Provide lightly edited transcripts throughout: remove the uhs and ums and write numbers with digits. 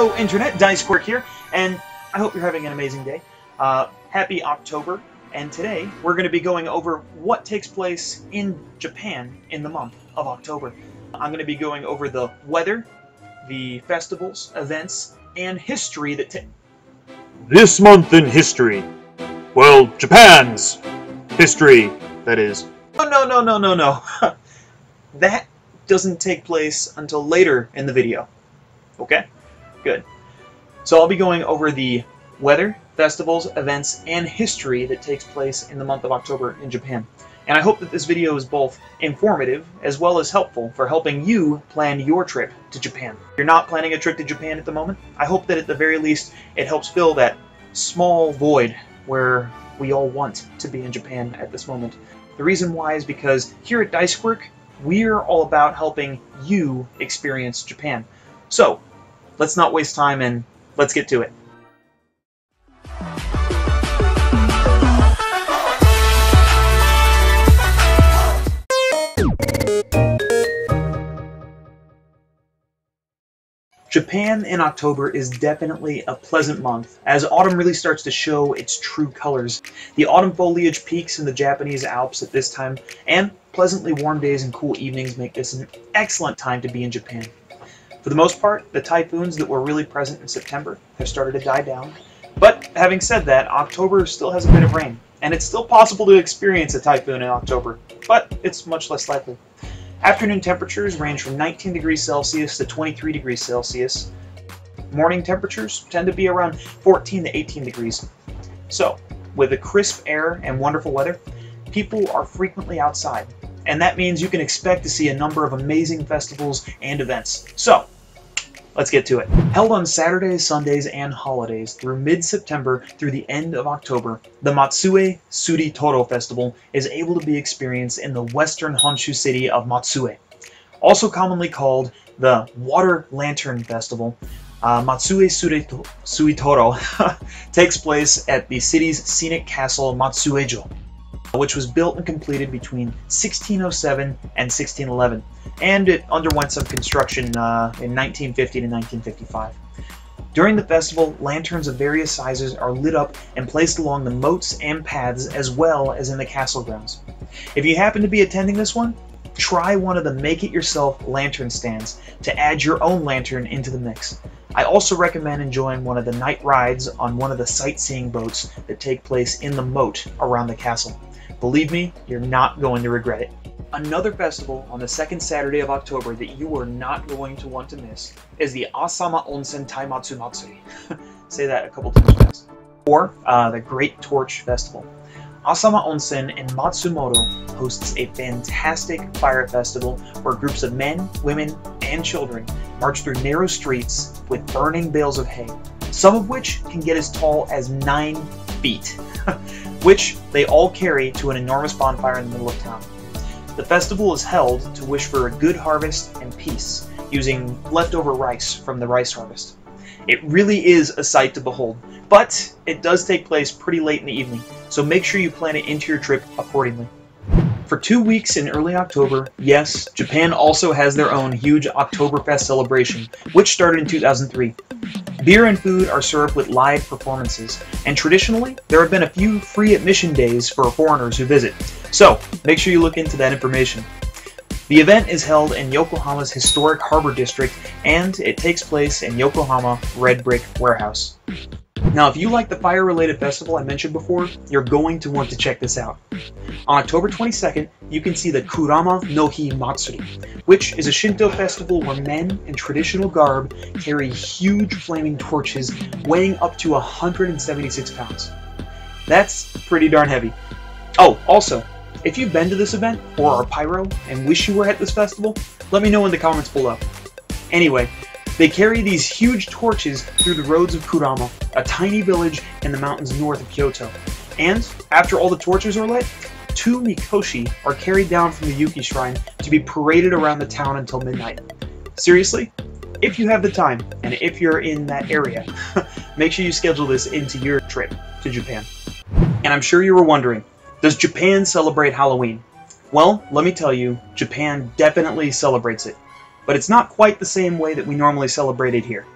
Hello Internet, Dyce Quirk here, and I hope you're having an amazing day. Happy October, and today we're going to be going over what takes place in Japan in the month of October. I'm going to be going over the weather, the festivals, events, and history that This month in history. Well, Japan's history, that is. Oh, no. That doesn't take place until later in the video. Okay? Good. So I'll be going over the weather, festivals, events, and history that takes place in the month of October in Japan. And I hope that this video is both informative as well as helpful for helping you plan your trip to Japan. If you're not planning a trip to Japan at the moment, I hope that at the very least it helps fill that small void where we all want to be in Japan at this moment. The reason why is because here at Dyce Quirk, we're all about helping you experience Japan. So, let's not waste time and let's get to it. Japan in October is definitely a pleasant month, as autumn really starts to show its true colors. The autumn foliage peaks in the Japanese Alps at this time, and pleasantly warm days and cool evenings make this an excellent time to be in Japan. For the most part, the typhoons that were really present in September have started to die down, but having said that, October still has a bit of rain, and it's still possible to experience a typhoon in October, but it's much less likely. Afternoon temperatures range from 19 degrees Celsius to 23 degrees Celsius. Morning temperatures tend to be around 14 to 18 degrees. So, with the crisp air and wonderful weather, people are frequently outside, and that means you can expect to see a number of amazing festivals and events. So, let's get to it. Held on Saturdays, Sundays, and holidays through mid-September through the end of October, the Matsue Suitoro Festival is able to be experienced in the western Honshu city of Matsue. Also commonly called the Water Lantern Festival, Matsue Suitoro takes place at the city's scenic castle Matsuejo, which was built and completed between 1607 and 1611, and it underwent some construction in 1950 to 1955. During the festival, lanterns of various sizes are lit up and placed along the moats and paths as well as in the castle grounds. If you happen to be attending this one, try one of the make-it-yourself lantern stands to add your own lantern into the mix. I also recommend enjoying one of the night rides on one of the sightseeing boats that take place in the moat around the castle. Believe me, you're not going to regret it. Another festival on the second Saturday of October that you are not going to want to miss is the Asama Onsen Taimatsu Matsuri. Say that a couple times fast. Or the Great Torch Festival. Asama Onsen in Matsumoto hosts a fantastic fire festival where groups of men, women, and children march through narrow streets with burning bales of hay, some of which can get as tall as 9 feet, which they all carry to an enormous bonfire in the middle of town. The festival is held to wish for a good harvest and peace, using leftover rice from the rice harvest. It really is a sight to behold, but it does take place pretty late in the evening, so make sure you plan it into your trip accordingly. For 2 weeks in early October, yes, Japan also has their own huge Oktoberfest celebration, which started in 2003. Beer and food are served with live performances, and traditionally, there have been a few free admission days for foreigners who visit, so make sure you look into that information. The event is held in Yokohama's historic harbor district, and it takes place in Yokohama Red Brick Warehouse. Now, if you like the fire-related festival I mentioned before, you're going to want to check this out. On October 22nd, you can see the Kurama no Hi Matsuri, which is a Shinto festival where men in traditional garb carry huge flaming torches weighing up to 176 pounds. That's pretty darn heavy. Oh, also, if you've been to this event or are pyro and wish you were at this festival, let me know in the comments below. Anyway, they carry these huge torches through the roads of Kurama, a tiny village in the mountains north of Kyoto. And after all the torches are lit, 2 mikoshi are carried down from the Yuki Shrine to be paraded around the town until midnight. Seriously? If you have the time, and if you're in that area, make sure you schedule this into your trip to Japan. And I'm sure you were wondering, does Japan celebrate Halloween? Well, let me tell you, Japan definitely celebrates it. But it's not quite the same way that we normally celebrate it here.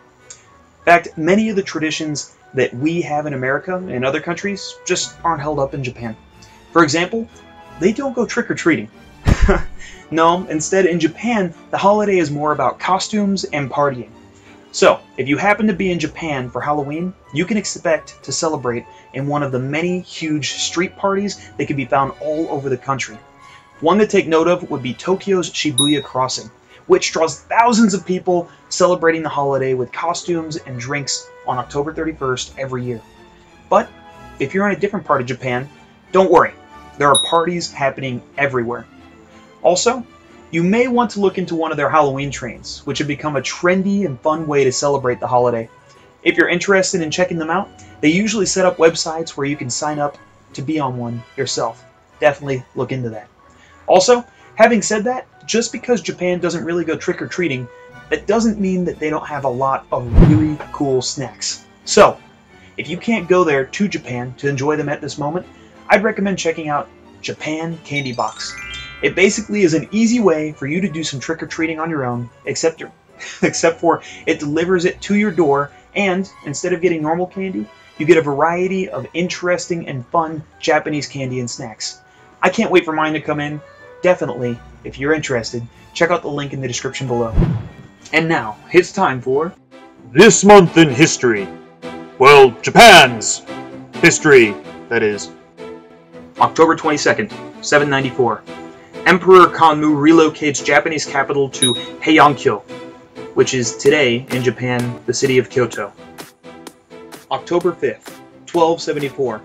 fact, many of the traditions that we have in America and other countries just aren't held up in Japan. For example, they don't go trick-or-treating. No, instead in Japan, the holiday is more about costumes and partying. So, if you happen to be in Japan for Halloween, you can expect to celebrate in one of the many huge street parties that can be found all over the country. One to take note of would be Tokyo's Shibuya Crossing, which draws thousands of people celebrating the holiday with costumes and drinks on October 31st every year. But if you're in a different part of Japan, don't worry, there are parties happening everywhere. Also, you may want to look into one of their Halloween trains, which have become a trendy and fun way to celebrate the holiday. If you're interested in checking them out, they usually set up websites where you can sign up to be on one yourself. Definitely look into that. Also, having said that, just because Japan doesn't really go trick-or-treating, that doesn't mean that they don't have a lot of really cool snacks. So, if you can't go there to Japan to enjoy them at this moment, I'd recommend checking out Japan Candy Box. It basically is an easy way for you to do some trick-or-treating on your own, except for it delivers it to your door, and instead of getting normal candy, you get a variety of interesting and fun Japanese candy and snacks. I can't wait for mine to come in. Definitely, if you're interested, check out the link in the description below. And now, it's time for This Month in History. Well, Japan's history, that is. October 22nd, 794. Emperor Kanmu relocates Japanese capital to Heiankyo, which is today, in Japan, the city of Kyoto. October 5th, 1274.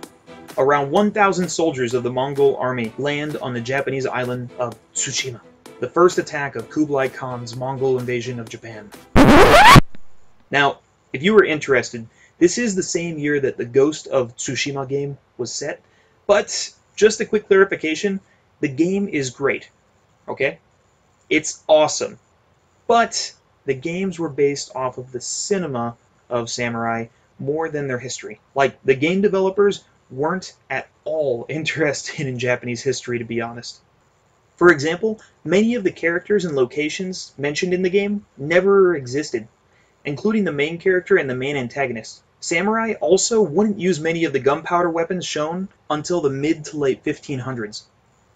Around 1,000 soldiers of the Mongol army land on the Japanese island of Tsushima, the first attack of Kublai Khan's Mongol invasion of Japan. Now, if you were interested, this is the same year that the Ghost of Tsushima game was set, but just a quick clarification, the game is great, okay? It's awesome, but the games were based off of the cinema of samurai more than their history. Like, the game developers weren't at all interested in Japanese history, to be honest. For example, many of the characters and locations mentioned in the game never existed, including the main character and the main antagonist. Samurai also wouldn't use many of the gunpowder weapons shown until the mid to late 1500s.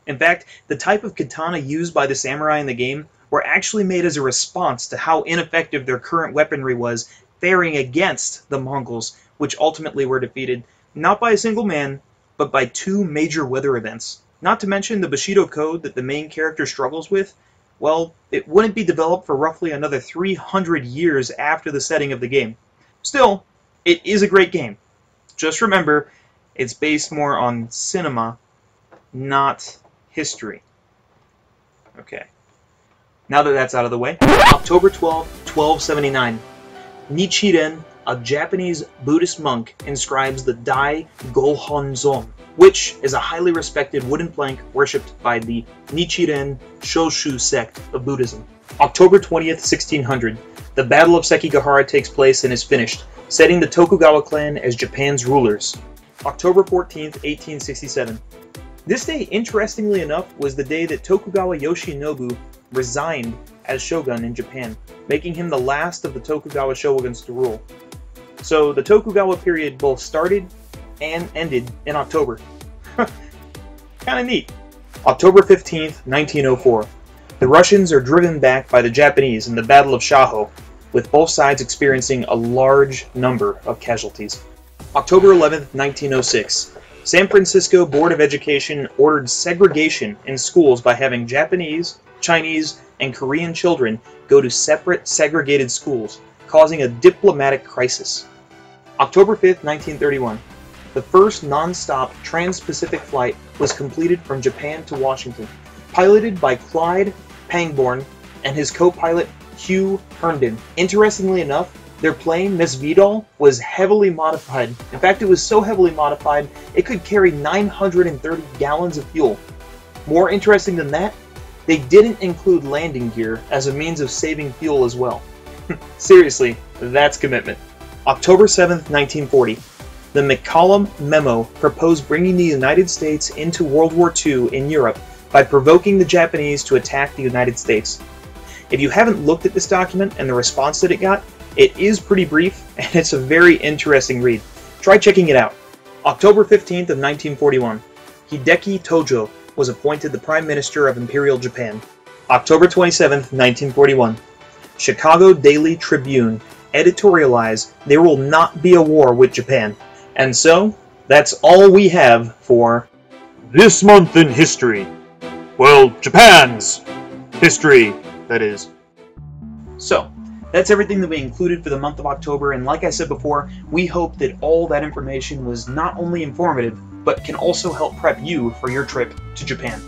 In fact, the type of katana used by the samurai in the game were actually made as a response to how ineffective their current weaponry was faring against the Mongols, which ultimately were defeated not by a single man, but by 2 major weather events. Not to mention the Bushido code that the main character struggles with, well, it wouldn't be developed for roughly another 300 years after the setting of the game. Still, it is a great game. Just remember, it's based more on cinema, not history. Okay. Now that that's out of the way, October 12, 1279. Nichiren, a Japanese Buddhist monk, inscribes the Daigohonzon, which is a highly respected wooden plank worshipped by the Nichiren Shoshu sect of Buddhism. October 20th, 1600. The Battle of Sekigahara takes place and is finished, setting the Tokugawa clan as Japan's rulers. October 14th, 1867. This day, interestingly enough, was the day that Tokugawa Yoshinobu resigned as shogun in Japan, making him the last of the Tokugawa shoguns to rule. So the Tokugawa period both started and ended in October. Kinda neat. October 15th, 1904. The Russians are driven back by the Japanese in the Battle of Shaho, with both sides experiencing a large number of casualties. October 11th, 1906. San Francisco Board of Education ordered segregation in schools by having Japanese, Chinese, and Korean children go to separate segregated schools, causing a diplomatic crisis. October 5th, 1931. The first non-stop Transpacific flight was completed from Japan to Washington, piloted by Clyde Pangborn and his co-pilot Hugh Herndon. Interestingly enough, their plane, Miss Vidal, was heavily modified. In fact, it was so heavily modified, it could carry 930 gallons of fuel. More interesting than that, they didn't include landing gear as a means of saving fuel as well. Seriously, that's commitment. October 7th, 1940. The Mccolumn Memo proposed bringing the United States into World War II in Europe by provoking the Japanese to attack the United States. If you haven't looked at this document and the response that it got, It is pretty brief, and it's a very interesting read. Try checking it out. October 15th of 1941, Hideki Tojo was appointed the Prime Minister of Imperial Japan. October 27th, 1941, Chicago Daily Tribune editorialized there will not be a war with Japan. And so, that's all we have for This month in history. Well, Japan's history, that is. So, that's everything that we included for the month of October, and like I said before, we hope that all that information was not only informative, but can also help prep you for your trip to Japan.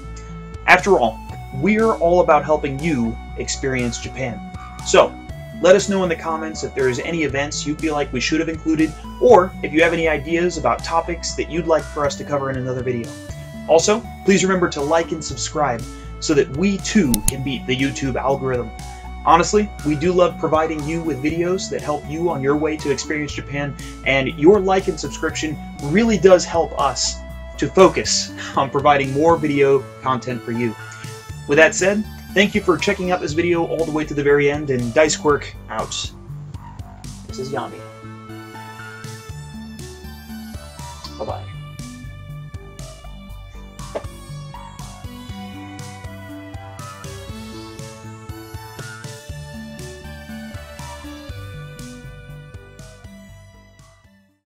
After all, we're all about helping you experience Japan. So, let us know in the comments if there's any events you feel like we should have included, or if you have any ideas about topics that you'd like for us to cover in another video. Also, please remember to like and subscribe so that we too can beat the YouTube algorithm. Honestly, we do love providing you with videos that help you on your way to experience Japan, and your like and subscription really does help us to focus on providing more video content for you. With that said, thank you for checking out this video all the way to the very end, and Dyce Quirk out. This is Yami. Bye-bye.